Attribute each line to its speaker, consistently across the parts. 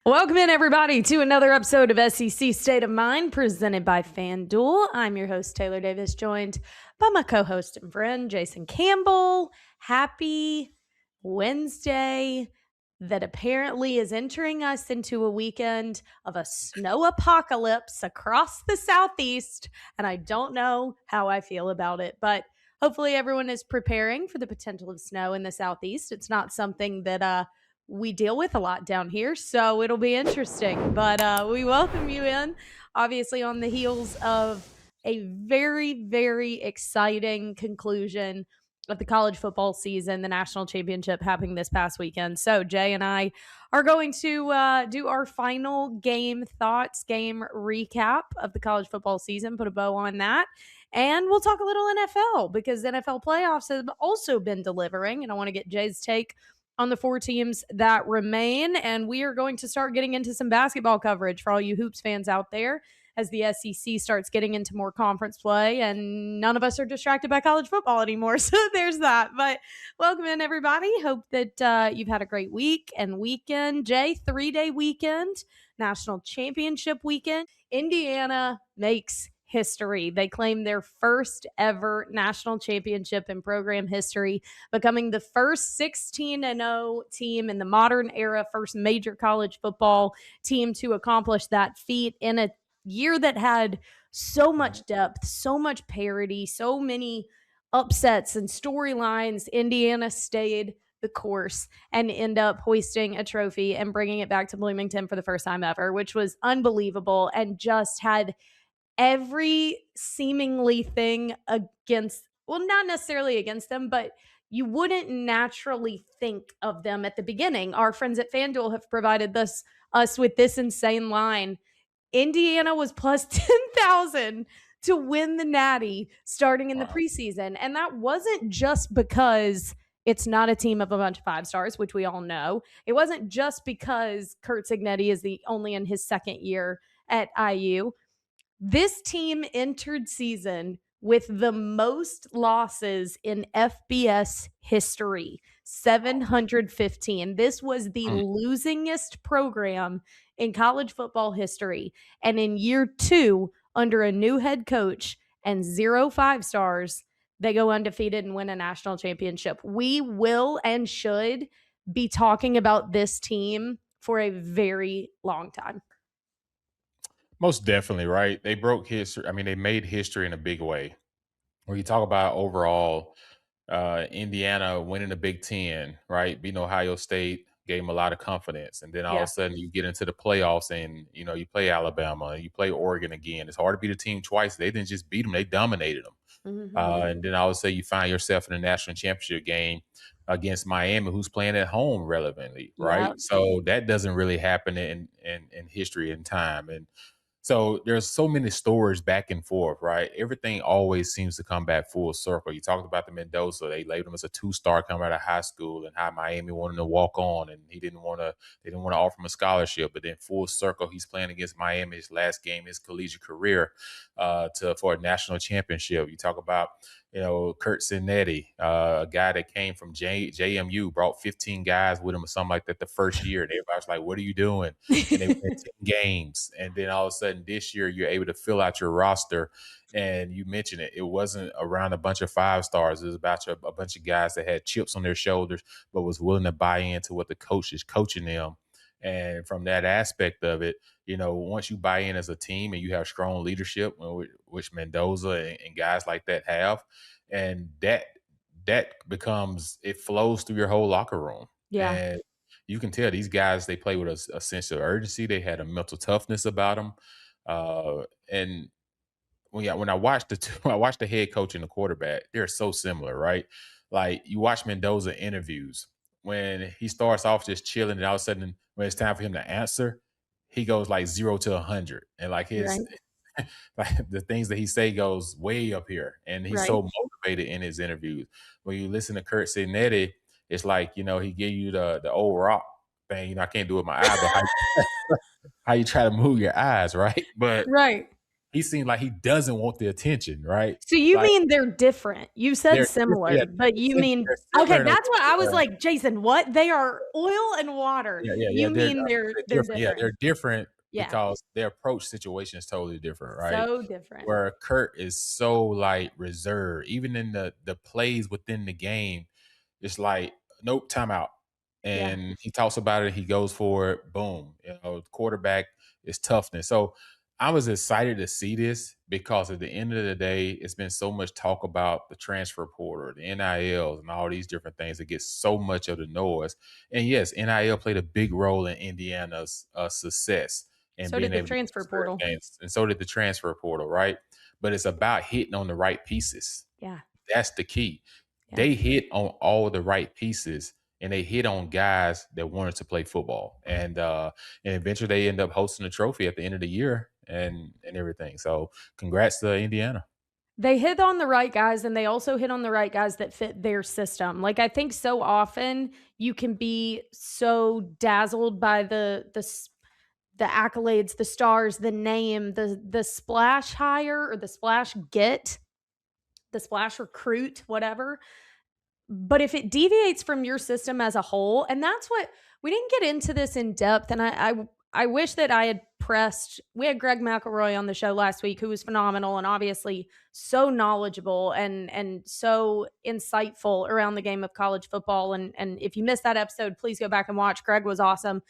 Speaker 1: Welcome in, everybody, to another episode of SEC State of Mind presented by FanDuel. I'm your host, Taylor Davis, joined by my co-host and friend, Jason Campbell. Happy Wednesday that apparently is entering us into a weekend of a snow apocalypse across the Southeast, and I don't know how I feel about it, but hopefully everyone is preparing for the potential of snow in the Southeast. It's not something that we deal with a lot down here, so it'll be interesting. But we welcome you in, obviously, on the heels of a very, very exciting conclusion of the college football season, the national championship happening this past weekend. So Jay and I are going to do our final game thoughts, game recap of the college football season, put a bow on that. And we'll talk a little NFL because NFL playoffs have also been delivering. And I want to get Jay's take on the four teams that remain. And we are going to start getting into some basketball coverage for all you hoops fans out there as the SEC starts getting into more conference play, and none of us are distracted by college football anymore. So there's that. But welcome in, everybody. Hope that you've had a great week and weekend. Jay, 3-day weekend, national championship weekend. Indiana makes history. They claim their first ever national championship in program history, becoming the first 16-0 team in the modern era, first major college football team to accomplish that feat in a year that had so much depth, so much parity, so many upsets and storylines. Indiana stayed the course and end up hoisting a trophy and bringing it back to Bloomington for the first time ever, which was unbelievable and just had every seemingly thing against, well, not necessarily against them, but you wouldn't naturally think of them at the beginning. Our friends at FanDuel have provided us with this insane line. Indiana was plus 10,000 to win the Natty starting in the preseason. And that wasn't just because it's not a team of a bunch of five stars, which we all know. It wasn't just because Curt Cignetti is only in his second year at IU. This team entered season with the most losses in FBS history, 715. This was the losingest program in college football history. And in year two, under a new head coach and 0 5 stars, they go undefeated and win a national championship. We will and should be talking about this team for a very long time.
Speaker 2: Most definitely, right? They broke history. I mean, they made history in a big way. When you talk about overall, Indiana winning the Big Ten, right? Beating Ohio State gave them a lot of confidence. And then all of a sudden you get into the playoffs and, you play Alabama, you play Oregon again. It's hard to beat a team twice. They didn't just beat them, they dominated them. And then all of a sudden you find yourself in a national championship game against Miami, who's playing at home relevantly, right?
Speaker 1: Yep.
Speaker 2: So that doesn't really happen in history and time. And so there's so many stories back and forth, right? Everything always seems to come back full circle. You talked about the Mendoza. They labeled him as a 2-star coming out of high school and how Miami wanted to walk on and they didn't want to offer him a scholarship. But then full circle, he's playing against Miami, his last game, his collegiate career for a national championship. You talk about, Curt Cignetti, a guy that came from JMU, brought 15 guys with him or something like that the first year. And everybody's like, what are you doing? And they went 10 games. And then all of a sudden this year, you're able to fill out your roster. And you mentioned it. It wasn't around a bunch of 5 stars. It was about a bunch of guys that had chips on their shoulders, but was willing to buy into what the coach is coaching them. And from that aspect of it, once you buy in as a team and you have strong leadership, which Mendoza and guys like that have, and that becomes, it flows through your whole locker room.
Speaker 1: Yeah.
Speaker 2: And you can tell these guys, they play with a sense of urgency. They had a mental toughness about them. And when I watched the head coach and the quarterback, they're so similar, right? Like you watch Mendoza interviews when he starts off just chilling, and all of a sudden when it's time for him to answer, he goes like 0 to 100, and like his like the things that he say goes way up here, and he's so motivated in his interviews. When you listen to Curt Cignetti, it's like he give you the old rock thing. I can't do it with my eyes, but how you try to move your eyes, right? But
Speaker 1: Right.
Speaker 2: he seemed like he doesn't want the attention, right?
Speaker 1: So you
Speaker 2: Like,
Speaker 1: mean they're different. You said
Speaker 2: yeah,
Speaker 1: similar, but you mean
Speaker 2: they're
Speaker 1: okay,
Speaker 2: similar in a
Speaker 1: that's what I was
Speaker 2: way.
Speaker 1: like, "Jason, what? They are oil and water."
Speaker 2: Yeah,
Speaker 1: You mean
Speaker 2: they're
Speaker 1: they're
Speaker 2: different. Yeah,
Speaker 1: different.
Speaker 2: they're different
Speaker 1: Yeah,
Speaker 2: because their approach situation is totally different, right?
Speaker 1: so different.
Speaker 2: Where Kurt is so, like, reserved, even in the plays within the game, it's like, "Nope, timeout."
Speaker 1: Yeah.
Speaker 2: And he talks about it, he goes for it, boom, quarterback is toughness. So, I was excited to see this because at the end of the day, it's been so much talk about the transfer portal, the NILs, and all these different things that get so much of the noise. And yes, NIL played a big role in Indiana's success and
Speaker 1: So
Speaker 2: being
Speaker 1: did the
Speaker 2: able to get to
Speaker 1: transfer
Speaker 2: certain
Speaker 1: portal.
Speaker 2: games, and so did the transfer portal, right? But it's about hitting on the right pieces.
Speaker 1: Yeah,
Speaker 2: That's the key.
Speaker 1: yeah.
Speaker 2: They hit on all the right pieces, and they hit on guys that wanted to play football, and eventually they end up hosting a trophy at the end of the year and everything. So, congrats to Indiana.
Speaker 1: They hit on the right guys, and they also hit on the right guys that fit their system. Like, I think so often you can be so dazzled by the accolades, the stars, the name, the splash hire or the splash get, the splash recruit, whatever. But if it deviates from your system as a whole, and that's what we didn't get into this in depth, and I wish that I had pressed. We had Greg McElroy on the show last week, who was phenomenal and obviously so knowledgeable and so insightful around the game of college football. And if you missed that episode, please go back and watch. Greg was awesome.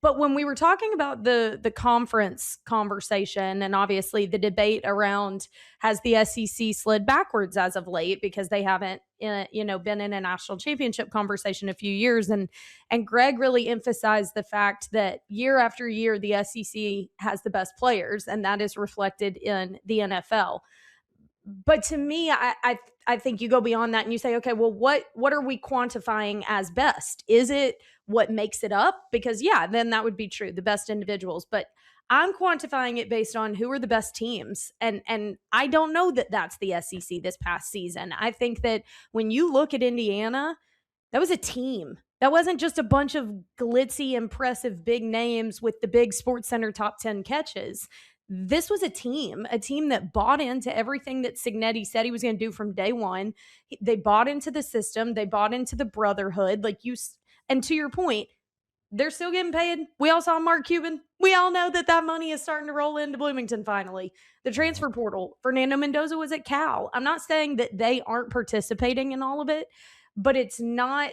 Speaker 1: But when we were talking about the conference conversation and obviously the debate around has the SEC slid backwards as of late because they haven't been in a national championship conversation a few years, and Greg really emphasized the fact that year after year the SEC has the best players, and that is reflected in the NFL. But to me, I think you go beyond that and you say, okay, well, what are we quantifying as best? Is it what makes it up? Because yeah, then that would be true, the best individuals. But I'm quantifying it based on who are the best teams, and I don't know that that's the SEC this past season. I think that when you look at Indiana, that was a team. That wasn't just a bunch of glitzy, impressive big names with the big Sports Center top 10 catches. This was a team that bought into everything that Cignetti said he was going to do from day one. They bought into the system, they bought into the brotherhood. And to your point, they're still getting paid. We all saw Mark Cuban. We all know that that money is starting to roll into Bloomington finally. The transfer portal, Fernando Mendoza was at Cal. I'm not saying that they aren't participating in all of it, but it's not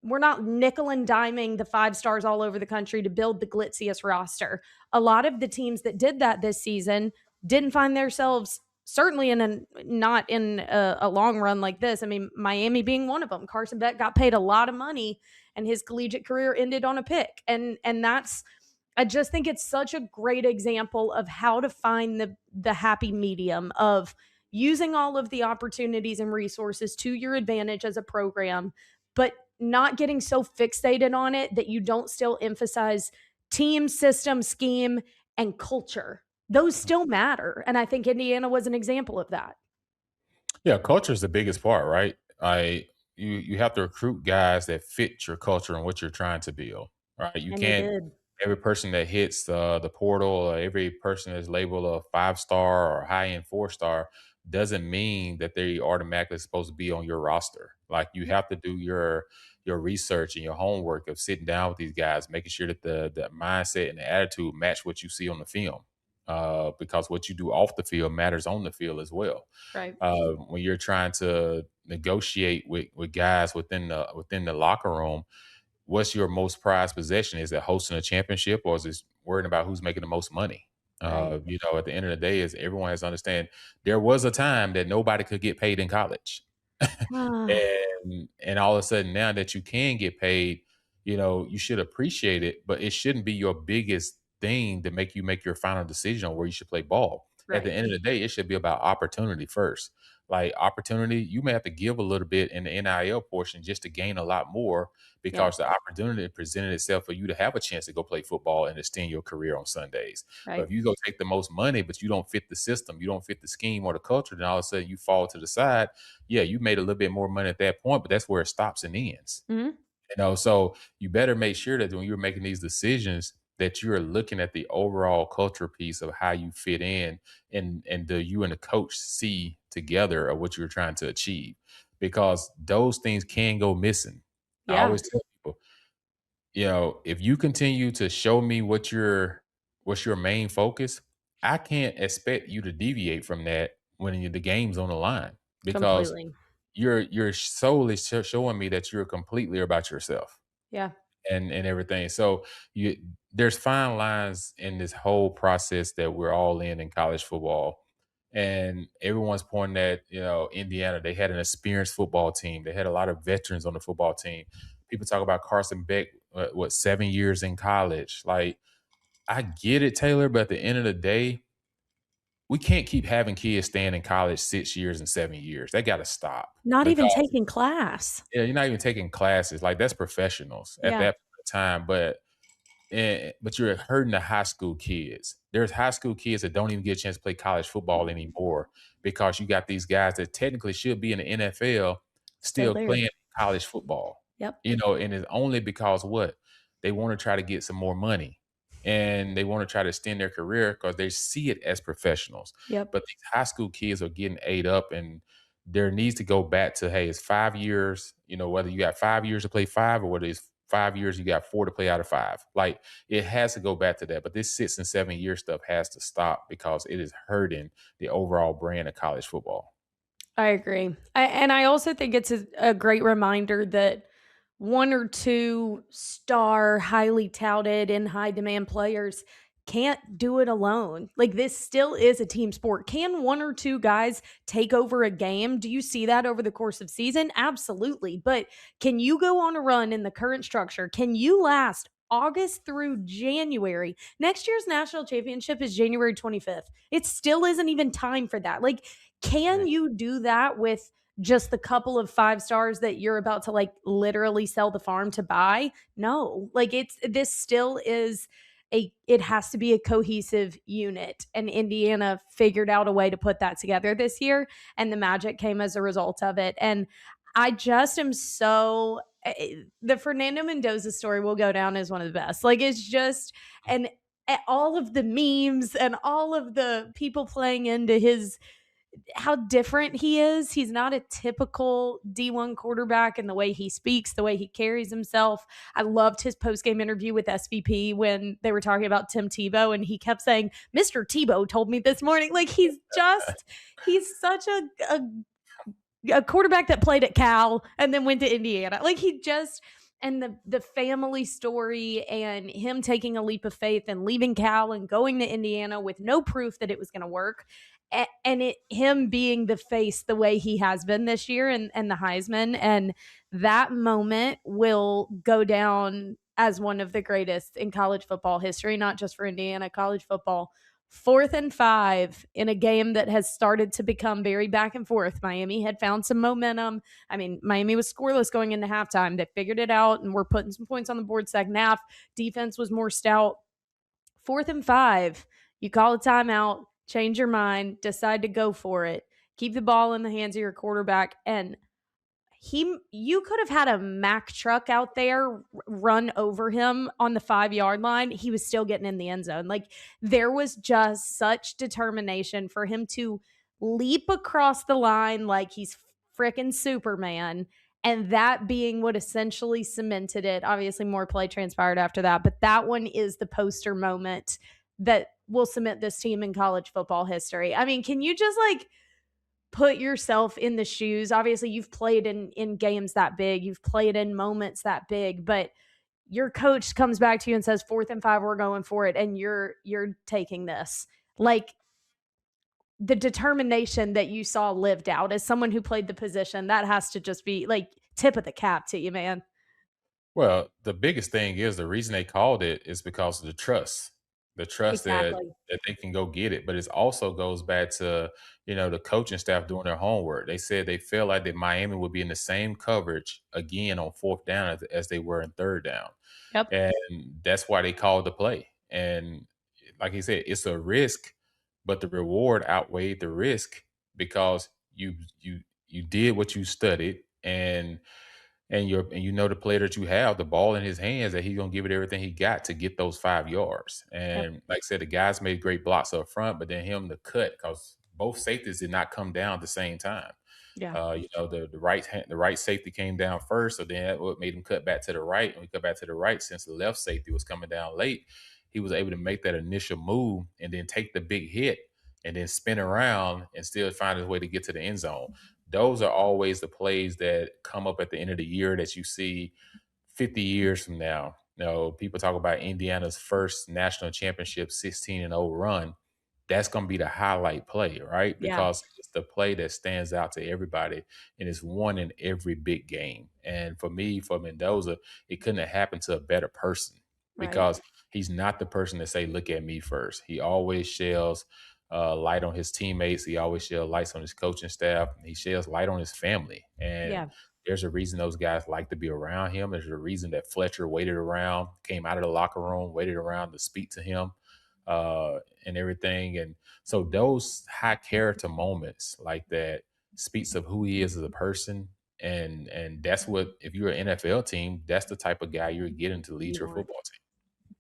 Speaker 1: we're not nickel and diming the five stars all over the country to build the glitziest roster. A lot of the teams that did that this season didn't find themselves certainly not in a long run like this. I mean, Miami being one of them. Carson Beck got paid a lot of money and his collegiate career ended on a pick. And that's I just think it's such a great example of how to find the happy medium of using all of the opportunities and resources to your advantage as a program, but not getting so fixated on it that you don't still emphasize team, system, scheme, and culture. Those still matter. And I think Indiana was an example of that.
Speaker 2: Yeah, culture is the biggest part, right? You have to recruit guys that fit your culture and what you're trying to build, right? You
Speaker 1: And they
Speaker 2: can't
Speaker 1: did.
Speaker 2: every person that hits the portal or every person that's labeled a 5 star or high end 4 star doesn't mean that they automatically supposed to be on your roster. Like you have to do your research and your homework of sitting down with these guys, making sure that the mindset and the attitude match what you see on the film. Because what you do off the field matters on the field as well.
Speaker 1: Right.
Speaker 2: When you're trying to negotiate with guys within the locker room, what's your most prized possession? Is it hosting a championship or is it worrying about who's making the most money?
Speaker 1: Right.
Speaker 2: At the end of the day, is everyone has to understand there was a time that nobody could get paid in college.
Speaker 1: Ah,
Speaker 2: And all of a sudden now that you can get paid, you should appreciate it, but it shouldn't be your biggest thing to make you make your final decision on where you should play ball. At the
Speaker 1: right.
Speaker 2: end of the day, it should be about opportunity first. Like opportunity, you may have to give a little bit in the NIL portion just to gain a lot more
Speaker 1: Yeah.
Speaker 2: because the opportunity presented itself for you to have a chance to go play football and extend your career on Sundays. But
Speaker 1: Right.
Speaker 2: if you go take the most money, but you don't fit the system, you don't fit the scheme or the culture, then all of a sudden you fall to the side. Yeah, you made a little bit more money at that point, but that's where it stops and ends.
Speaker 1: Mhm.
Speaker 2: So you better make sure that when you're making these decisions, that you're looking at the overall culture piece of how you fit in, and the you and the coach see together of what you're trying to achieve, because those things can go missing. I
Speaker 1: Yeah.
Speaker 2: always tell people, if you continue to show me what's your main focus, I can't expect you to deviate from that when the game's on the line, because
Speaker 1: Completely.
Speaker 2: you're solely showing me that you're completely about yourself
Speaker 1: Yeah.
Speaker 2: and everything. So you there's fine lines in this whole process that we're all in college football. And everyone's pointing at, Indiana. They had an experienced football team. They had a lot of veterans on the football team. People talk about Carson Beck, 7 years in college. Like, I get it, Taylor, but at the end of the day, we can't keep having kids staying in college 6 years and 7 years. They got to stop,
Speaker 1: Not even
Speaker 2: because
Speaker 1: taking class.
Speaker 2: you're not even taking classes. Like, that's professionals at
Speaker 1: Yeah.
Speaker 2: that time. But you're hurting the high school kids. There's high school kids that don't even get a chance to play college football anymore, because you got these guys that technically should be in the NFL
Speaker 1: Still
Speaker 2: still
Speaker 1: there.
Speaker 2: playing college football.
Speaker 1: Yep.
Speaker 2: And it's only because what? They want to try to get some more money, and they want to try to extend their career because they see it as professionals.
Speaker 1: Yep.
Speaker 2: But these high school kids are getting ate up, and there needs to go back to, hey, it's 5 years, whether you got 5 years to play five, or whether it's 5 years you got four to play out of five. Like, it has to go back to that. But this 6 and 7 year stuff has to stop, because it is hurting the overall brand of college football.
Speaker 1: I agree. And I also think it's a great reminder that one or two star, highly touted, and high demand players can't do it alone. Like, this still is a team sport. Can one or two guys take over a game? Do you see that over the course of season? Absolutely. But can you go on a run in the current structure? Can you last August through January? Next year's national championship is January 25th. It still isn't even time for that. Like, can you do that with just the couple of 5 stars that you're about to, like, literally sell the farm to buy? No. Like, this still is it has to be a cohesive unit, and Indiana figured out a way to put that together this year, and the magic came as a result of it. And I just am so the Fernando Mendoza story will go down as one of the best. Like, it's just, and all of the memes and all of the people playing into his how different he is. He's not a typical D1 quarterback in the way he speaks, the way he carries himself. I loved his post-game interview with SVP when they were talking about Tim Tebow, and he kept saying, Mr. Tebow told me this morning. Like, he's such a quarterback that played at Cal and then went to Indiana. Like, he just, and the family story and him taking a leap of faith and leaving Cal and going to Indiana with no proof that it was going to work. And him being the face the way he has been this year, and the Heisman, and that moment will go down as one of the greatest in college football history, not just for Indiana, college football. 4th and 5 in a game that has started to become very back and forth. Miami had found some momentum. I mean, Miami was scoreless going into halftime. They figured it out and were putting some points on the board second half. Defense was more stout. 4th and 5, you call a timeout, change your mind, decide to go for it, keep the ball in the hands of your quarterback, and you could have had a Mack truck out there run over him on the 5 yard line. He was still getting in the end zone. Like, there was just such determination for him to leap across the line like he's freaking Superman. And that being what essentially cemented it. Obviously, more play transpired after that, but that one is the poster moment that will cement this team in college football history. I mean, can you just, like, put yourself in the shoes? Obviously, you've played in games that big, you've played in moments that big, but your coach comes back to you and says 4th and 5, we're going for it, and you're taking this. Like, the determination that you saw lived out as someone who played the position, that has to just be like tip of the cap to you, man.
Speaker 2: Well, the biggest thing is the reason they called it is because of the trust that
Speaker 1: Exactly.
Speaker 2: they can go get it. But it also goes back to, the coaching staff doing their homework. They said they felt like that Miami would be in the same coverage again on fourth down as they were in third down,
Speaker 1: Yep.
Speaker 2: and that's why they called the play. And like he said, it's a risk, but the reward outweighed the risk, because you did what you studied, and and you know the player that you have, the ball in his hands, that he's gonna give it everything he got to get those 5 yards.
Speaker 1: Yep.
Speaker 2: And like I said, the guys made great blocks up front, but then him to cut because both safeties did not come down at the same time.
Speaker 1: Yeah.
Speaker 2: The right safety came down first, so then that what made him cut back to the right. And we cut back to the right since the left safety was coming down late. He was able to make that initial move and then take the big hit and then spin around and still find his way to get to the end zone. Those are always the plays that come up at the end of the year that you see 50 years from now. People talk about Indiana's first national championship 16-0 run. That's going to be the highlight play, right?
Speaker 1: Yeah.
Speaker 2: Because it's the play that stands out to everybody and it's won in every big game. And for me, for Mendoza, it couldn't have happened to a better person
Speaker 1: Right.
Speaker 2: because he's not the person to say, look at me first. He always shells light on his teammates. He always shells lights on his coaching staff. He shells light on his family. And
Speaker 1: Yeah.
Speaker 2: there's a reason those guys like to be around him. There's a reason that Fletcher waited around, came out of the locker room, waited around to speak to him and everything. And so those high character moments like that speaks of who he is as a person. And that's what, if you're an NFL team, that's the type of guy you're getting to lead
Speaker 1: You
Speaker 2: your
Speaker 1: want.
Speaker 2: football team.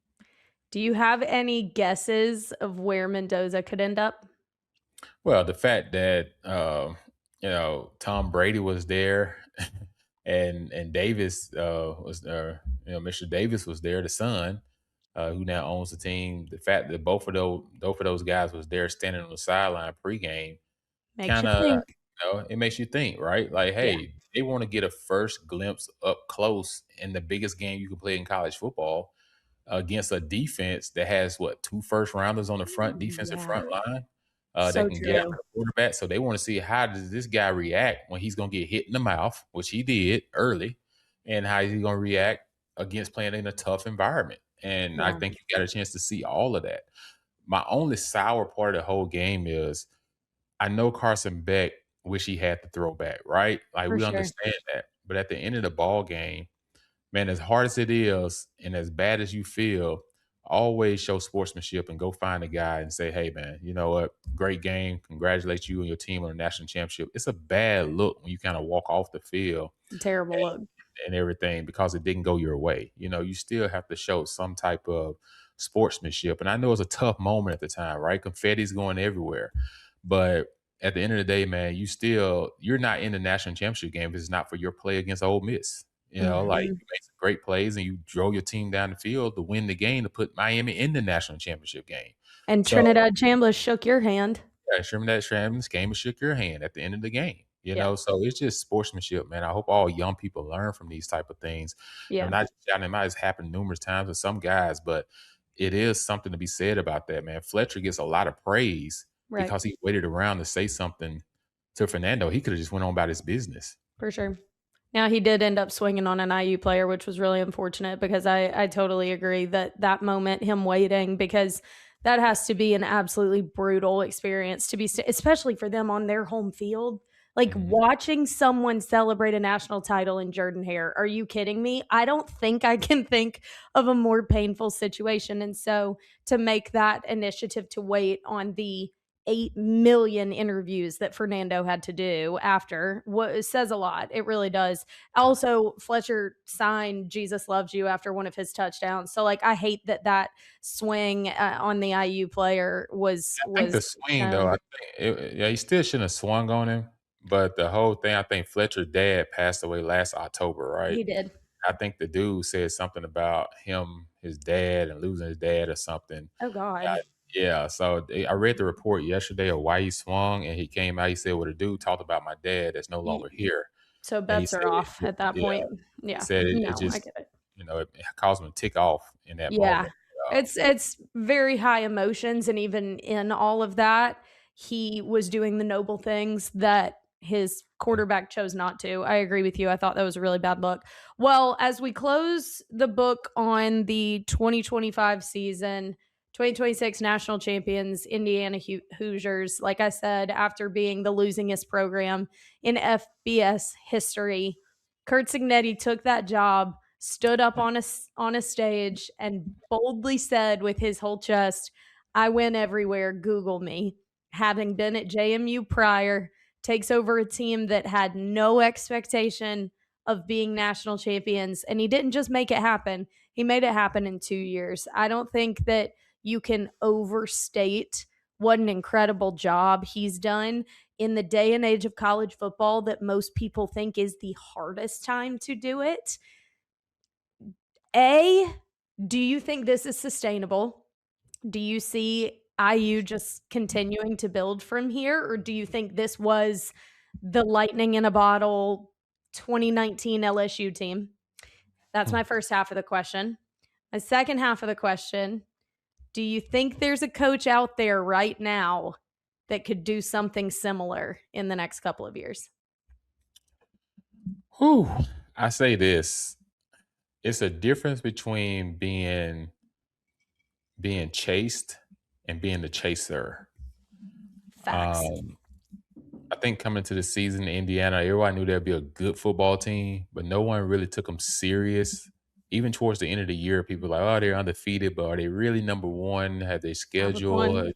Speaker 1: Do you have any guesses of where Mendoza could end up?
Speaker 2: Well, the fact that Tom Brady was there, and Davis was Mr. Davis was there, the son, who now owns the team. The fact that both of those guys was there standing on the sideline pregame,
Speaker 1: Makes
Speaker 2: kind
Speaker 1: you
Speaker 2: of
Speaker 1: think.
Speaker 2: it makes you think, right? Like,
Speaker 1: Yeah.
Speaker 2: hey, they want to get a first glimpse up close in the biggest game you can play in college football against a defense that has what, 2 first rounders on the defensive
Speaker 1: Yeah.
Speaker 2: front line that
Speaker 1: So
Speaker 2: can get after
Speaker 1: true.
Speaker 2: the quarterback. So they want to see how does this guy react when he's going to get hit in the mouth, which he did early, and how is he going to react against playing in a tough environment. And I
Speaker 1: Yeah.
Speaker 2: think you got a chance to see all of that. My only sour part of the whole game is I know Carson Beck wish he had the throwback, right? Like
Speaker 1: For
Speaker 2: we
Speaker 1: sure.
Speaker 2: understand that, but at the end of the ball game, man, as hard as it is and as bad as you feel, always show sportsmanship and go find a guy and say, hey, man, you know what? Great game. Congratulate you and your team on the national championship. It's a bad look when you kind of walk off the field
Speaker 1: It's a terrible look.
Speaker 2: and everything because it didn't go your way. You still have to show some type of sportsmanship. And I know it was a tough moment at the time, right? Confetti's going everywhere. But at the end of the day, man, you're not in the national championship game if it's not for your play against Ole Miss. Like
Speaker 1: Mhm.
Speaker 2: you made some great plays and you drove your team down the field to win the game to put Miami in the national championship game.
Speaker 1: And
Speaker 2: So
Speaker 1: Trinidad Chambliss shook your hand.
Speaker 2: yeah, Sherman that Shams came and shook your hand at the end of the game.
Speaker 1: Yeah.
Speaker 2: So it's just sportsmanship, man. I hope all young people learn from these type of things. And I'm
Speaker 1: Yeah.
Speaker 2: not just shouting them out. It's happened numerous times with some guys, but it is something to be said about that, man. Fletcher gets a lot of praise
Speaker 1: Right.
Speaker 2: because he waited around to say something to Fernando. He could have just went on about his business.
Speaker 1: For sure. Now he did end up swinging on an IU player, which was really unfortunate because I totally agree that that moment, him waiting, because that has to be an absolutely brutal experience to be, especially for them on their home field. Like
Speaker 2: Mhm.
Speaker 1: watching someone celebrate a national title in Jordan Hare. Are you kidding me? I don't think I can think of a more painful situation. And so to make that initiative to wait on the 8 million interviews that Fernando had to do after what says a lot. It really does. Also, Fletcher signed Jesus Loves You after one of his touchdowns. So like I hate that swing on the IU player was
Speaker 2: I think the swing though,
Speaker 1: shown.
Speaker 2: I think yeah, he still shouldn't have swung on him. But the whole thing, I think Fletcher's dad passed away last October, right?
Speaker 1: He did.
Speaker 2: I think the dude said something about his dad, and losing his dad or something.
Speaker 1: Oh God.
Speaker 2: Yeah, so I read the report yesterday of why he swung, and he came out. He said, "Well, the dude talked about my dad that's no longer
Speaker 1: Ye-
Speaker 2: here,"
Speaker 1: So
Speaker 2: and he
Speaker 1: bets
Speaker 2: said,
Speaker 1: are off at that
Speaker 2: "Yeah,"
Speaker 1: point.
Speaker 2: he
Speaker 1: Yeah.
Speaker 2: said it
Speaker 1: No, I
Speaker 2: just
Speaker 1: get it.
Speaker 2: it caused him to tick off in that
Speaker 1: Yeah.
Speaker 2: moment.
Speaker 1: It's very high emotions, and even in all of that, he was doing the noble things that his quarterback chose not to. I agree with you. I thought that was a really bad look. Well, as we close the book on the 2025 season, 2026 national champions, Indiana Hoosiers, like I said, after being the losingest program in FBS history, Curt Cignetti took that job, stood up on a stage, and boldly said with his whole chest, "I win everywhere. Google me." Having been at JMU prior, takes over a team that had no expectation of being national champions. And he didn't just make it happen, he made it happen in 2 years. I don't think that you can overstate what an incredible job he's done in the day and age of college football that most people think is the hardest time to do it. Do you think this is sustainable? Do you see IU just continuing to build from here? Or do you think this was the lightning in a bottle 2019 LSU team? That's my first half of the question. My second half of the question, do you think there's a coach out there right now that could do something similar in the next couple of years?
Speaker 2: Whew. I say this. It's a difference between being chased and being the chaser.
Speaker 1: Facts.
Speaker 2: I think coming to the season in Indiana, everybody knew there'd be a good football team, but no one really took them serious. Even towards the end of the year, people were like, oh, they're undefeated, but are they really number one? Have they
Speaker 1: That was
Speaker 2: schedule?
Speaker 1: one.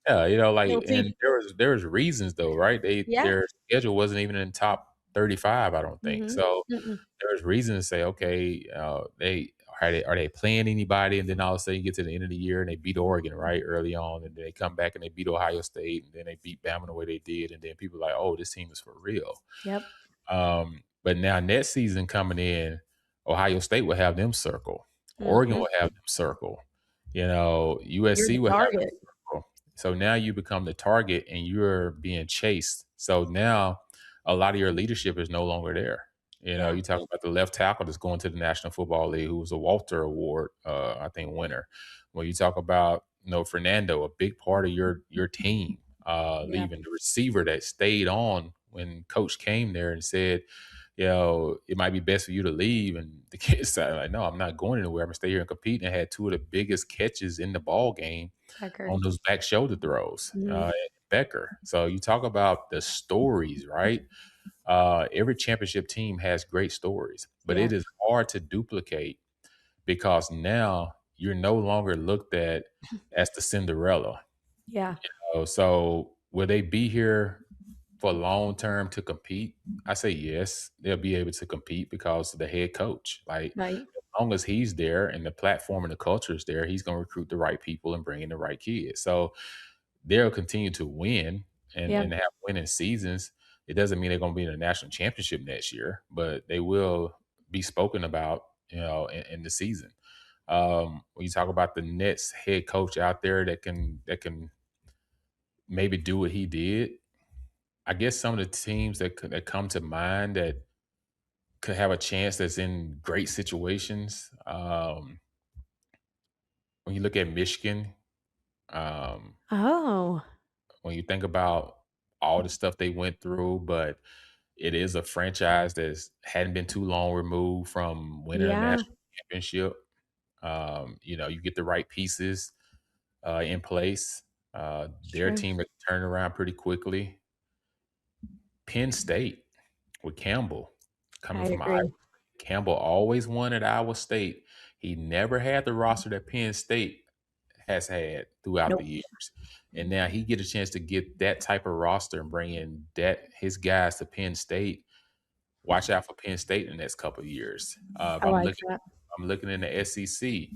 Speaker 2: Yeah, like, and
Speaker 1: Guilty.
Speaker 2: there was reasons though, right?
Speaker 1: Yeah.
Speaker 2: Their schedule wasn't even in the top 35, I don't think.
Speaker 1: Mhm.
Speaker 2: So
Speaker 1: Mm-mm.
Speaker 2: there was reason to say, okay, they playing anybody? And then all of a sudden you get to the end of the year and they beat Oregon right early on, and then they come back and they beat Ohio State, and then they beat Bama the way they did, and then people are like, oh, this team is for real.
Speaker 1: Yep.
Speaker 2: But now next season coming in, Ohio State will have them circle, Oregon
Speaker 1: Mhm.
Speaker 2: will have them circle,
Speaker 1: You're
Speaker 2: USC
Speaker 1: the
Speaker 2: will have them
Speaker 1: target.
Speaker 2: circle. So now you become the target and you're being chased. So now a lot of your leadership is no longer there.
Speaker 1: Yeah.
Speaker 2: You talk about the left tackle that's going to the National Football League, who was a Walter Award, I think, winner. When you talk about, Fernando, a big part of your team,
Speaker 1: Yeah.
Speaker 2: leaving, the receiver that stayed on when Coach came there and said, it might be best for you to leave. And the kids said, like, no, I'm not going anywhere. I'm gonna stay here and compete. And had two of the biggest catches in the ball game
Speaker 1: Becker.
Speaker 2: on those back shoulder throws,
Speaker 1: Mhm.
Speaker 2: Becker. So you talk about the stories, right? Every championship team has great stories, but
Speaker 1: Yeah.
Speaker 2: it is hard to duplicate because now you're no longer looked at as the Cinderella.
Speaker 1: Yeah.
Speaker 2: So will they be here for long term to compete? I say yes, they'll be able to compete because of the head coach. Like,
Speaker 1: Right.
Speaker 2: as long as he's there and the platform and the culture is there, he's going to recruit the right people and bring in the right kids. So they'll continue to win
Speaker 1: Yeah.
Speaker 2: and have winning seasons. It doesn't mean they're going to be in a national championship next year, but they will be spoken about, in the season. When you talk about the Nets head coach out there that can maybe do what he did, I guess some of the teams that come to mind that could have a chance that's in great situations. When you look at Michigan, um,
Speaker 1: Oh,
Speaker 2: when you think about all the stuff they went through, but it is a franchise that's hadn't been too long removed from winning a
Speaker 1: yeah.
Speaker 2: national championship. You get the right pieces in place. They're a
Speaker 1: True.
Speaker 2: team that can turn around pretty quickly. Penn State with Campbell coming
Speaker 1: I
Speaker 2: from Iowa.
Speaker 1: agree.
Speaker 2: Campbell always won at Iowa State. He never had the roster that Penn State has had throughout the
Speaker 1: Nope.
Speaker 2: years. And now he get a chance to get that type of roster and bring in that his guys to Penn State. Watch out for Penn State in the next couple of years. If
Speaker 1: I like that.
Speaker 2: I'm looking in the SEC.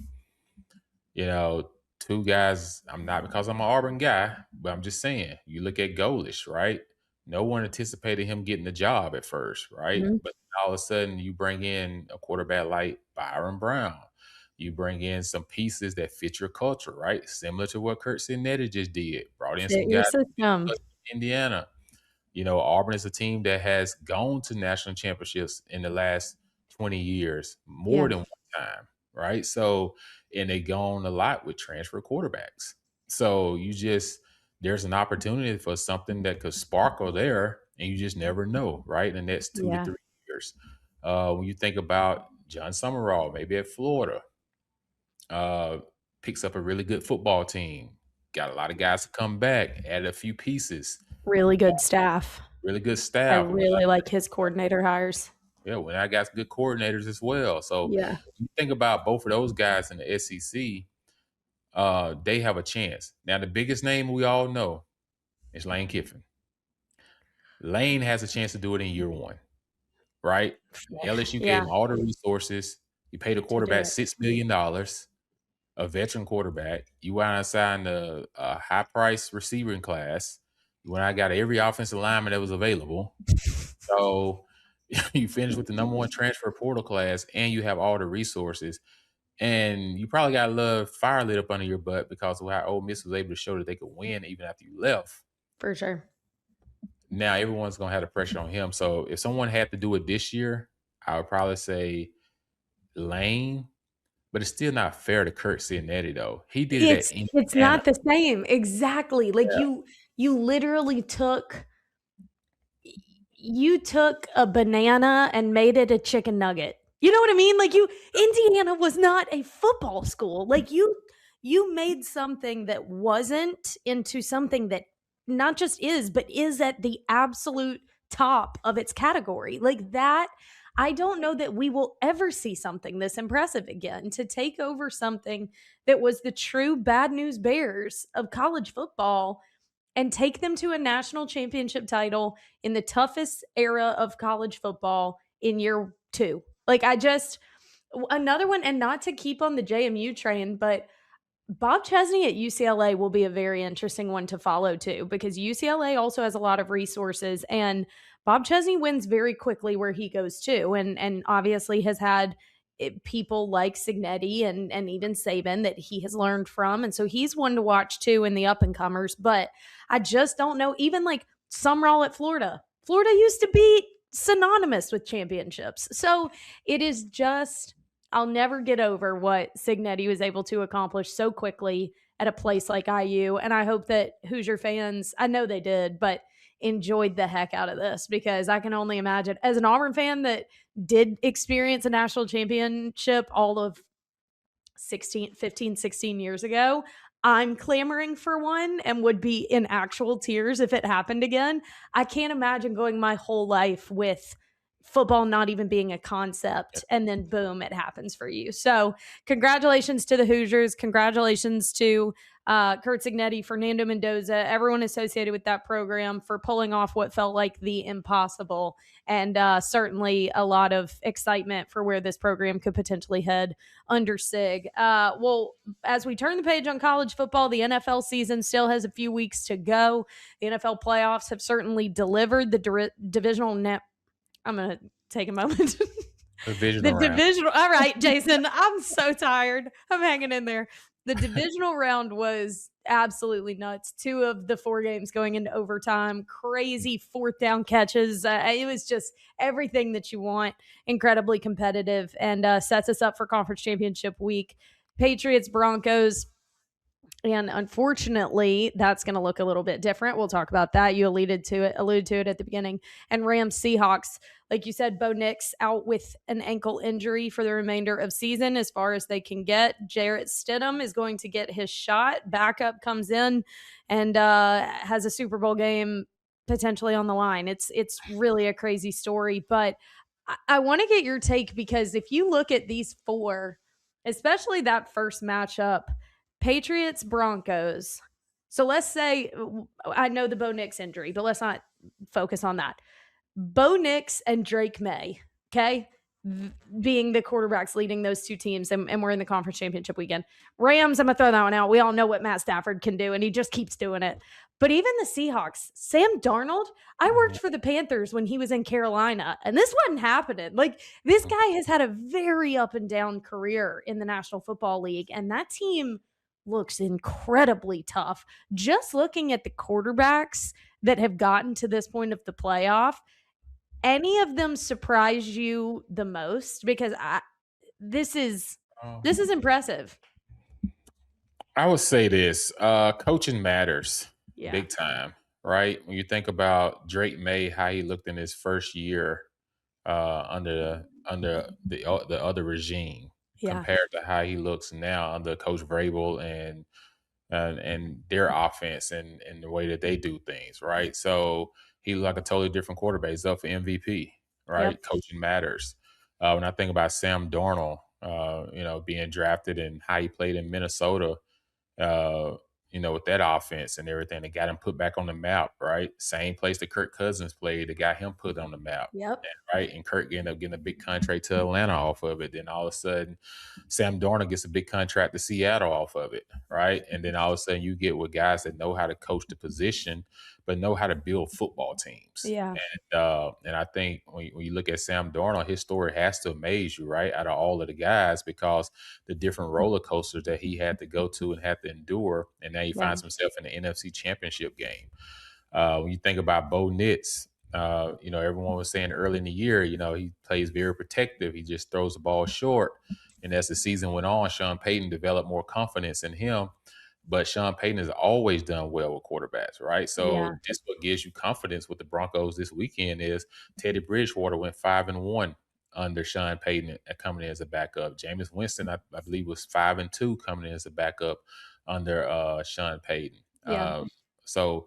Speaker 2: You know, two guys. I'm not because I'm an Auburn guy, but I'm just saying. You look at Golish, right? No one anticipated him getting the job at first, right?
Speaker 1: Mhm.
Speaker 2: But all of a sudden, you bring in a quarterback like Byron Brown. You bring in some pieces that fit your culture, right? Similar to what Curt Cignetti just did. Brought in
Speaker 1: Fit
Speaker 2: some
Speaker 1: your
Speaker 2: guys
Speaker 1: system.
Speaker 2: from Indiana. Auburn is a team that has gone to national championships in the last 20 years,
Speaker 1: Yeah.
Speaker 2: more than one time, right? So, and they gone a lot with transfer quarterbacks. So there's an opportunity for something that could sparkle there, and you just never know, right? In the next 2 to 3
Speaker 1: Yeah.
Speaker 2: years. When you think about John Summerall, maybe at Florida, uh, picks up a really good football team, got a lot of guys to come back, add a few pieces,
Speaker 1: Really good staff.
Speaker 2: really good
Speaker 1: I
Speaker 2: staff.
Speaker 1: really like his coordinator hires.
Speaker 2: When I got good coordinators as well. So
Speaker 1: Yeah.
Speaker 2: you think about both of those guys in the SEC, they have a chance. Now, the biggest name we all know is Lane Kiffin. Lane has a chance to do it in year one. right? LSU gave
Speaker 1: Yeah,
Speaker 2: him all the resources. You paid a
Speaker 1: to do
Speaker 2: quarterback
Speaker 1: it.
Speaker 2: $6 million, a veteran quarterback. You went out and signed a high price receiving class. You went out and got every offensive lineman that was available. So you finished with the number one transfer portal class, and you have all the resources. And you probably got a little fire lit up under your butt because of how Ole Miss was able to show that they could win even after you left.
Speaker 1: For sure.
Speaker 2: Now everyone's gonna have the pressure on him. So if someone had to do it this year, I would probably say Lane, but it's still not fair to Curt Cignetti though. He did it at
Speaker 1: It's
Speaker 2: Indiana.
Speaker 1: not the same. Exactly. Like,
Speaker 2: Yeah.
Speaker 1: you literally took a banana and made it a chicken nugget. You know what I mean? Like, Indiana was not a football school. Like, you made something that wasn't into something that not just is, but is at the absolute top of its category. Like that, I don't know that we will ever see something this impressive again, to take over something that was the true bad news bears of college football and take them to a national championship title in the toughest era of college football in year two. Like, another one, and not to keep on the JMU train, but Bob Chesney at UCLA will be a very interesting one to follow too, because UCLA also has a lot of resources, and Bob Chesney wins very quickly where he goes to, and obviously has had people like Cignetti and even Saban that he has learned from, and so he's one to watch too in the up and comers. But I just don't know. Even like Sumrall at Florida, Florida used to be synonymous with championships, so it is just, I'll never get over what Cignetti was able to accomplish so quickly at a place like IU. And I hope that Hoosier fans, I know they did, but enjoyed the heck out of this, because I can only imagine, as an Auburn fan that did experience a national championship all of 16 years ago, I'm clamoring for one and would be in actual tears if it happened again. I can't imagine going my whole life with football not even being a concept, and then boom, it happens for you. So congratulations to the Hoosiers. Congratulations to Curt Cignetti, Fernando Mendoza, everyone associated with that program, for pulling off what felt like the impossible, and certainly a lot of excitement for where this program could potentially head under Sig. Well, as we turn the page on college football, the NFL season still has a few weeks to go. The NFL playoffs have certainly delivered. The divisional net. I'm going to take a moment.
Speaker 2: Divisional
Speaker 1: The
Speaker 2: round.
Speaker 1: divisional. All right, Jason, I'm so tired. I'm hanging in there. The divisional round was absolutely nuts. 2 of the 4 games going into overtime, crazy fourth down catches. It was just everything that you want. Incredibly competitive, and sets us up for conference championship week. Patriots, Broncos. And unfortunately, that's going to look a little bit different. We'll talk about that. You alluded to it at the beginning. And Rams Seahawks, like you said, Bo Nix out with an ankle injury for the remainder of season, as far as they can get. Jarrett Stidham is going to get his shot. Backup comes in and has a Super Bowl game potentially on the line. It's really a crazy story, but I want to get your take, because if you look at these 4, especially that first matchup, Patriots, Broncos. So let's say, I know the Bo Nix injury, but let's not focus on that. Bo Nix and Drake May, okay, being the quarterbacks leading those 2 teams, and we're in the conference championship weekend. Rams, I'm going to throw that one out. We all know what Matt Stafford can do, and he just keeps doing it. But even the Seahawks, Sam Darnold, I worked for the Panthers when he was in Carolina, and this wasn't happening. Like, this guy has had a very up and down career in the National Football League, and that team looks incredibly tough. Just looking at the quarterbacks that have gotten to this point of the playoff, any of them surprise you the most? Because this is impressive.
Speaker 2: I would say this: coaching matters
Speaker 1: Yeah.
Speaker 2: big time, right? When you think about Drake May, how he looked in his first year under the other regime,
Speaker 1: Yeah.
Speaker 2: compared to how he looks now under Coach Vrabel and their offense and the way that they do things, right? So he was like a totally different quarterback. He's up for MVP, right?
Speaker 1: Yep.
Speaker 2: Coaching matters. When I think about Sam Darnold, being drafted and how he played in Minnesota, uh, with that offense and everything that got him put back on the map, right? Same place that Kirk Cousins played that got him put on the map,
Speaker 1: Yep.
Speaker 2: right? And Kirk ended up getting a big contract to Atlanta off of it. Then all of a sudden, Sam Darnold gets a big contract to Seattle off of it, right? And then all of a sudden, you get with guys that know how to coach the position, but know how to build football teams.
Speaker 1: Yeah.
Speaker 2: And I think when you look at Sam Darnold, his story has to amaze you, right? Out of all of the guys, because the different roller coasters that he had to go to and had to endure, and now he
Speaker 1: Yeah.
Speaker 2: finds himself in the NFC Championship game. When you think about Bo Nitz, everyone was saying early in the year, he plays very protective. He just throws the ball short. And as the season went on, Sean Payton developed more confidence in him. But Sean Payton has always done well with quarterbacks, right? So
Speaker 1: Yeah.
Speaker 2: just what gives you confidence with the Broncos this weekend is Teddy Bridgewater went 5-1 under Sean Payton coming in as a backup. Jameis Winston, I believe, was 5-2 coming in as a backup under Sean Payton.
Speaker 1: Yeah.
Speaker 2: So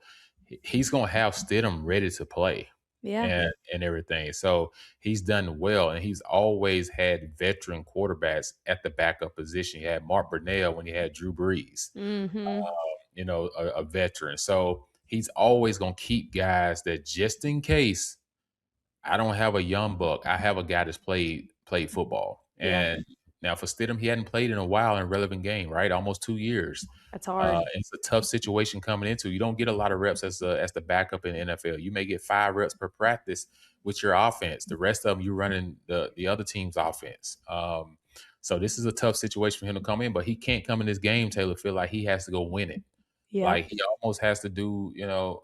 Speaker 2: he's gonna have Stidham ready to play
Speaker 1: Yeah.
Speaker 2: and everything. So he's done well, and he's always had veteran quarterbacks at the backup position. He had Mark Brunell when he had Drew Brees,
Speaker 1: Mm-hmm.
Speaker 2: a veteran. So he's always gonna keep guys that just in case I don't have a young buck, I have a guy that's played football.
Speaker 1: Yeah.
Speaker 2: And now for Stidham, he hadn't played in a while in a relevant game, right? Almost 2 years.
Speaker 1: That's hard.
Speaker 2: It's a tough situation coming into. You don't get a lot of reps as the backup in the NFL. You may get 5 reps per practice with your offense. The rest of them, you're running the other team's offense. So this is a tough situation for him to come in, but he can't come in this game, Taylor, feel like he has to go win it.
Speaker 1: Yeah.
Speaker 2: Like he almost has to do,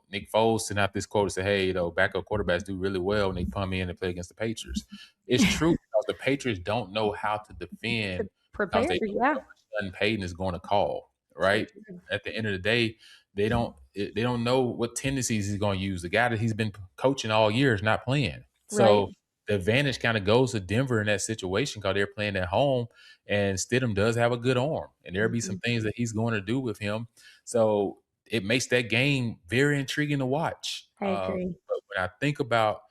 Speaker 2: Nick Foles sent out this quote and say, hey, backup quarterbacks do really well when they come in and play against the Patriots. It's true because the Patriots don't know how to defend
Speaker 1: To
Speaker 2: because
Speaker 1: prepare.
Speaker 2: they know
Speaker 1: Yeah.
Speaker 2: what Sean Payton is going to call,
Speaker 1: So
Speaker 2: right?
Speaker 1: true.
Speaker 2: At the end of the day, they don't know what tendencies he's going to use. The guy that he's been coaching all year is not playing.
Speaker 1: Right.
Speaker 2: So the advantage kind of goes to Denver in that situation because they're playing at home, and Stidham does have a good arm, and there'll be some things that he's going to do with him. So it makes that game very intriguing to watch.
Speaker 1: I agree.
Speaker 2: But when I think about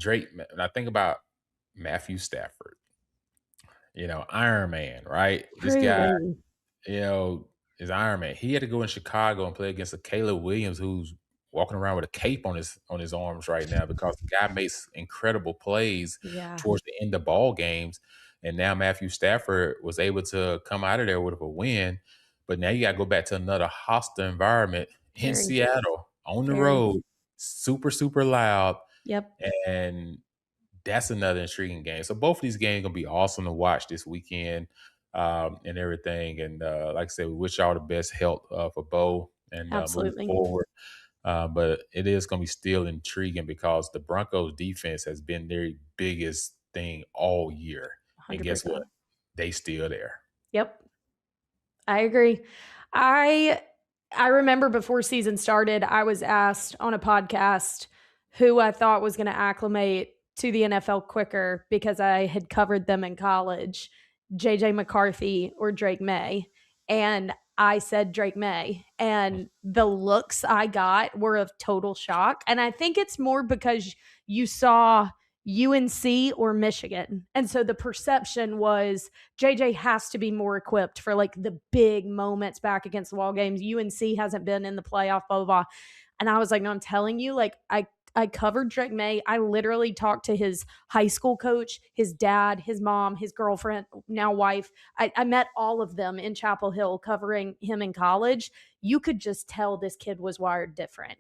Speaker 2: when I think about Matthew Stafford, Iron Man, right? This guy,
Speaker 1: Truly.
Speaker 2: you know, is Iron Man. He had to go in Chicago and play against a Caleb Williams who's walking around with a cape on his arms right now because the guy makes incredible plays
Speaker 1: Yeah.
Speaker 2: towards the end of ball games. And now Matthew Stafford was able to come out of there with a win. But now you got to go back to another hostile environment in
Speaker 1: Very.
Speaker 2: Seattle on the
Speaker 1: Very.
Speaker 2: road, super, super loud.
Speaker 1: Yep.
Speaker 2: And that's another intriguing game. So both of these games gonna be awesome to watch this weekend, and everything. And like I said, we wish y'all the best health for Bo and moving
Speaker 1: Absolutely.
Speaker 2: forward. But it is gonna be still intriguing because the Broncos defense has been their biggest thing all year. And guess
Speaker 1: 100%.
Speaker 2: what? They still there.
Speaker 1: Yep. I agree. I I remember before season started, I was asked on a podcast who I thought was going to acclimate to the NFL quicker because I had covered them in college, JJ McCarthy or Drake May. And I said Drake May. And the looks I got were of total shock. And I think it's more because you saw UNC or Michigan. And so the perception was JJ has to be more equipped for like the big moments back against the wall games. UNC hasn't been in the playoff, blah, blah, blah. And I was like, no, I'm telling you, like, I covered Drake May. I literally talked to his high school coach, his dad, his mom, his girlfriend, now wife. I met all of them in Chapel Hill covering him in college. You could just tell this kid was wired different.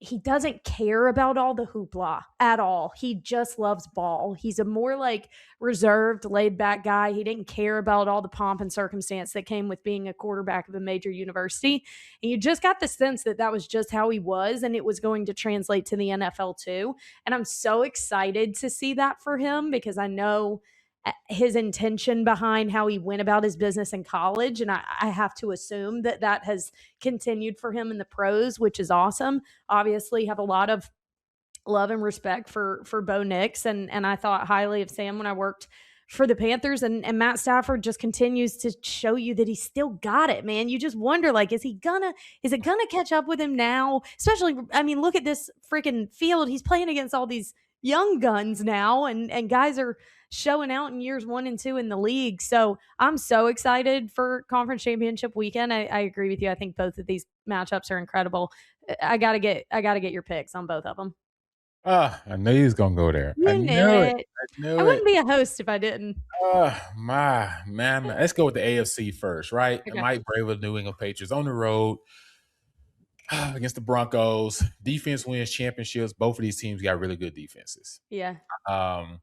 Speaker 1: He doesn't care about all the hoopla at all. He just loves ball. He's a more like reserved, laid back guy. He didn't care about all the pomp and circumstance that came with being a quarterback of a major university. And you just got the sense that that was just how he was and it was going to translate to the NFL too. And I'm so excited to see that for him because I know his intention behind how he went about his business in college. And I have to assume that that has continued for him in the pros, which is awesome. Obviously, have a lot of love and respect for Bo Nix. And I thought highly of Sam when I worked for the Panthers. And Matt Stafford just continues to show you that he's still got it, man. You just wonder, like, is it gonna catch up with him now? Especially, I mean, look at this freaking field. He's playing against all these young guns now, and guys are showing out in years 1 and 2 in the league. So I'm so excited for conference championship weekend. I agree with you. I think both of these matchups are incredible. I gotta get your picks on both of them.
Speaker 2: I knew he was gonna go there. I
Speaker 1: You knew
Speaker 2: knew it.
Speaker 1: it.
Speaker 2: I
Speaker 1: I
Speaker 2: knew it.
Speaker 1: wouldn't be a host if I didn't.
Speaker 2: My man. Let's go with the AFC first, right?
Speaker 1: Okay.
Speaker 2: Mike Vrabel, New England Patriots on the road against the Broncos. Defense wins championships. Both of these teams got really good defenses.
Speaker 1: Yeah.
Speaker 2: Um,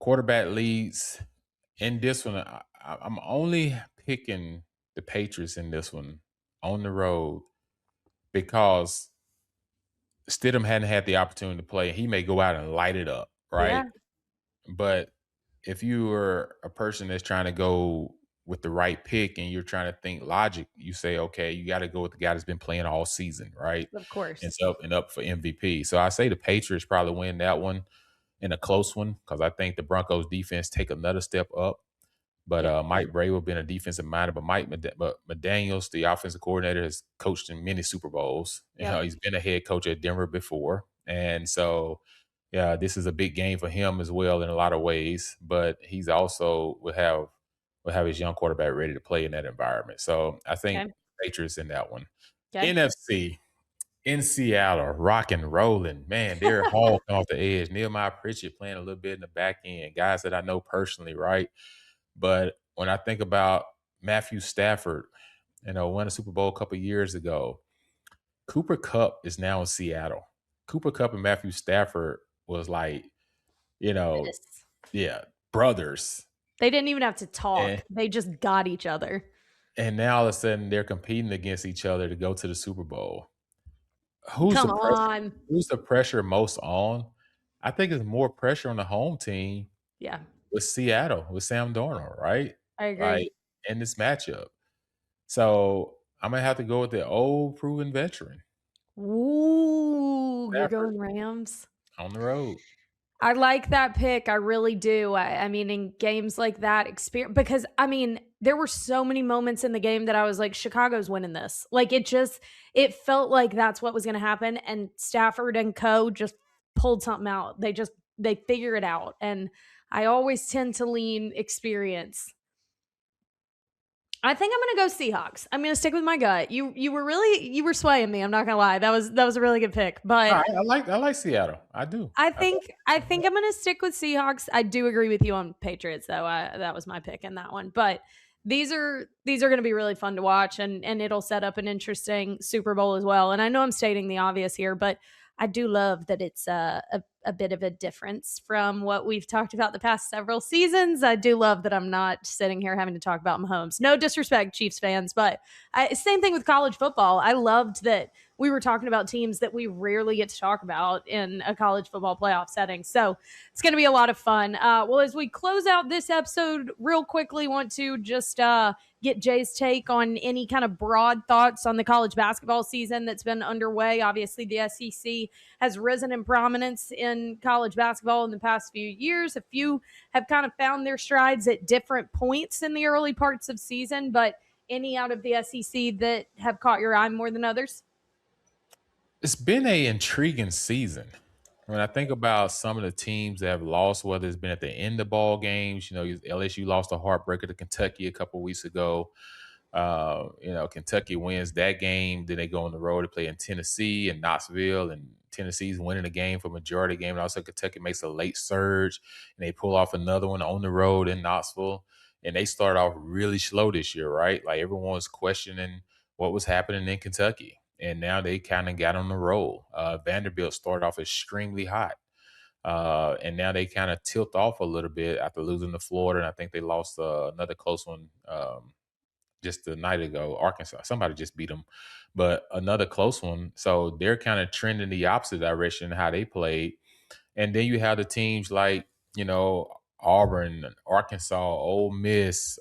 Speaker 2: Quarterback leads in this one. I'm only picking the Patriots in this one on the road because Stidham hadn't had the opportunity to play. He may go out and light it up,
Speaker 1: Yeah.
Speaker 2: right? But if you are a person that's trying to go with the right pick and you're trying to think logic, you say, okay, you got to go with the guy that's been playing all season, right?
Speaker 1: Of course.
Speaker 2: And up for MVP. So I say the Patriots probably win that one in a close one because I think the Broncos defense take another step up. But
Speaker 1: Yeah.
Speaker 2: Mike Vrabel being a defensive minded, but McDaniels, the offensive coordinator, has coached in many Super Bowls.
Speaker 1: Yep.
Speaker 2: He's been a head coach at Denver before, and so yeah, this is a big game for him as well in a lot of ways. But he's also will have his young quarterback ready to play in that environment. So I think
Speaker 1: Okay.
Speaker 2: Patriots in that one.
Speaker 1: Okay.
Speaker 2: NFC in Seattle, rock and rolling. Man, Derek Hall come off the edge. Nehemiah Pritchett playing a little bit in the back end. Guys that I know personally, right? But when I think about Matthew Stafford, won a Super Bowl a couple years ago. Cooper Kupp is now in Seattle. Cooper Kupp and Matthew Stafford was like, you know,
Speaker 1: Yes.
Speaker 2: yeah, brothers.
Speaker 1: They didn't even have to
Speaker 2: And
Speaker 1: talk. They just got each other.
Speaker 2: and now all of a sudden they're competing against each other to go to the Super Bowl. Who's the
Speaker 1: Come
Speaker 2: pressure?
Speaker 1: on.
Speaker 2: Who's the pressure most on? I think it's more pressure on the home team
Speaker 1: Yeah.
Speaker 2: with Seattle, with Sam Darnold, right?
Speaker 1: I agree.
Speaker 2: Like in this matchup. So I'm gonna have to go with the old proven veteran,
Speaker 1: Ooh, you're
Speaker 2: Stafford,
Speaker 1: going Rams?
Speaker 2: on the road.
Speaker 1: I like that pick. I really do. I mean, in games like that, experience because I mean, there were so many moments in the game that I was like, Chicago's winning this. Like it felt like that's what was going to happen, and Stafford and Co. just pulled something out. They figure it out, and I always tend to lean experience. I think I'm gonna go Seahawks. I'm gonna stick with my gut. You were swaying me. I'm not gonna lie. That was a really good pick,
Speaker 2: No,
Speaker 1: but
Speaker 2: I like Seattle. I do.
Speaker 1: I
Speaker 2: I
Speaker 1: think I think I'm gonna stick with Seahawks. I do agree with you on Patriots though. That was my pick in that one. But these are gonna be really fun to watch, and it'll set up an interesting Super Bowl as well. And I know I'm stating the obvious here, but I do love that it's a bit of a difference from what we've talked about the past several seasons. I do love that I'm not sitting here having to talk about Mahomes. No disrespect, Chiefs fans, but same thing with college football. I loved that we were talking about teams that we rarely get to talk about in a college football playoff setting. So it's going to be a lot of fun. Well, as we close out this episode, real quickly, want to just get Jay's take on any kind of broad thoughts on the college basketball season that's been underway. Obviously, the SEC has risen in prominence in college basketball in the past few years. A few have kind of found their strides at different points in the early parts of season, but any out of the SEC that have caught your eye more than others?
Speaker 2: It's been a intriguing season. When I think about some of the teams that have lost, whether it's been at the end of ball games, LSU lost a heartbreaker to Kentucky a couple weeks ago. Kentucky wins that game. Then they go on the road to play in Tennessee and Knoxville, and Tennessee's winning the game for majority of the game. And also Kentucky makes a late surge, and they pull off another one on the road in Knoxville. And they start off really slow this year, right? Like everyone's questioning what was happening in Kentucky. And now they kind of got on the roll. Vanderbilt started off extremely hot. And now they kind of tilt off a little bit after losing to Florida. And I think they lost another close one just the night ago. Arkansas, somebody just beat them, but another close one. So they're kind of trending the opposite direction how they played. And then you have the teams like Auburn, Arkansas, Ole Miss,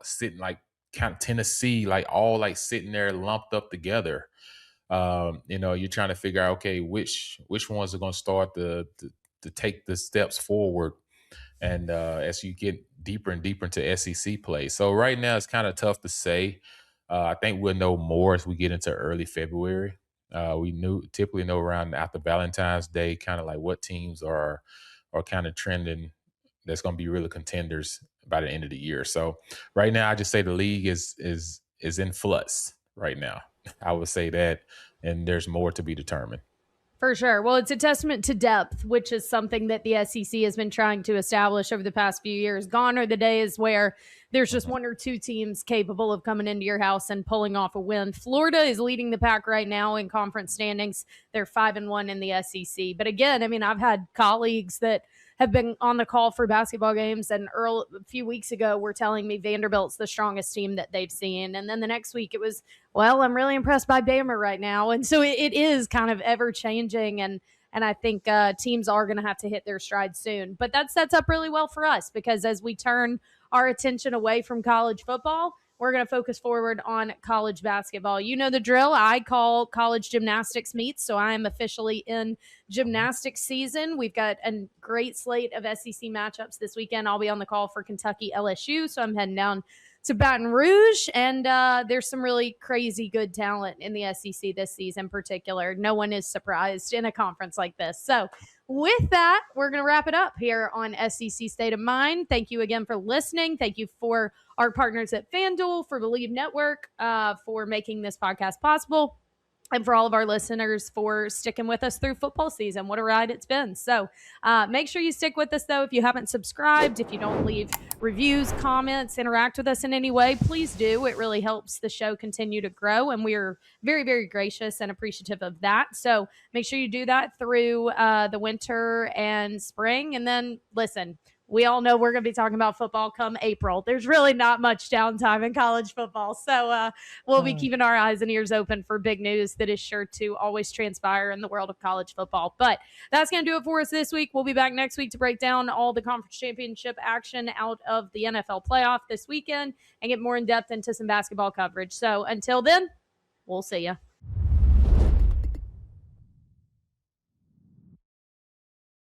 Speaker 2: sitting like kind of Tennessee, like all like sitting there lumped up together. You're trying to figure out, okay, which ones are going to start to take the steps forward, and as you get deeper and deeper into SEC play. So right now it's kind of tough to say. I think we'll know more as we get into early February. We typically know around after Valentine's Day, kind of like what teams are are kind of trending that's going to be really contenders by the end of the year. So right now, I just say the league is in flux right now. I would say that, and there's more to be determined.
Speaker 1: For sure. Well, it's a testament to depth, which is something that the SEC has been trying to establish over the past few years. Gone are the days where there's just
Speaker 2: Mhm.
Speaker 1: one or two teams capable of coming into your house and pulling off a win. Florida is leading the pack right now in conference standings. They're 5-1 in the SEC. But again, I mean, I've had colleagues that have been on the call for basketball games, and a few weeks ago were telling me Vanderbilt's the strongest team that they've seen. And then the next week it was, well, I'm really impressed by Bama right now. And so it is kind of ever changing. And I think teams are going to have to hit their stride soon. But that sets up really well for us, because as we turn our attention away from college football, we're going to focus forward on college basketball. You know the drill. I call college gymnastics meets, so I am officially in gymnastics season. We've got a great slate of SEC matchups this weekend. I'll be on the call for Kentucky LSU, so I'm heading down to Baton Rouge, and there's some really crazy good talent in the SEC this season in particular. No one is surprised in a conference like this. So with that, we're going to wrap it up here on SEC State of Mind. Thank you again for listening. Thank you for our partners at FanDuel, for Believe Network, for making this podcast possible, and for all of our listeners for sticking with us through football season. What a ride it's been. So make sure you stick with us, though. If you haven't subscribed, if you don't leave reviews, comments, interact with us in any way, please do. It really helps the show continue to grow, and we are very, very gracious and appreciative of that. So make sure you do that through the winter and spring. And then, listen, we all know we're going to be talking about football come April. There's really not much downtime in college football. So we'll be keeping our eyes and ears open for big news that is sure to always transpire in the world of college football. But that's going to do it for us this week. We'll be back next week to break down all the conference championship action out of the NFL playoff this weekend and get more in depth into some basketball coverage. So until then, we'll see you.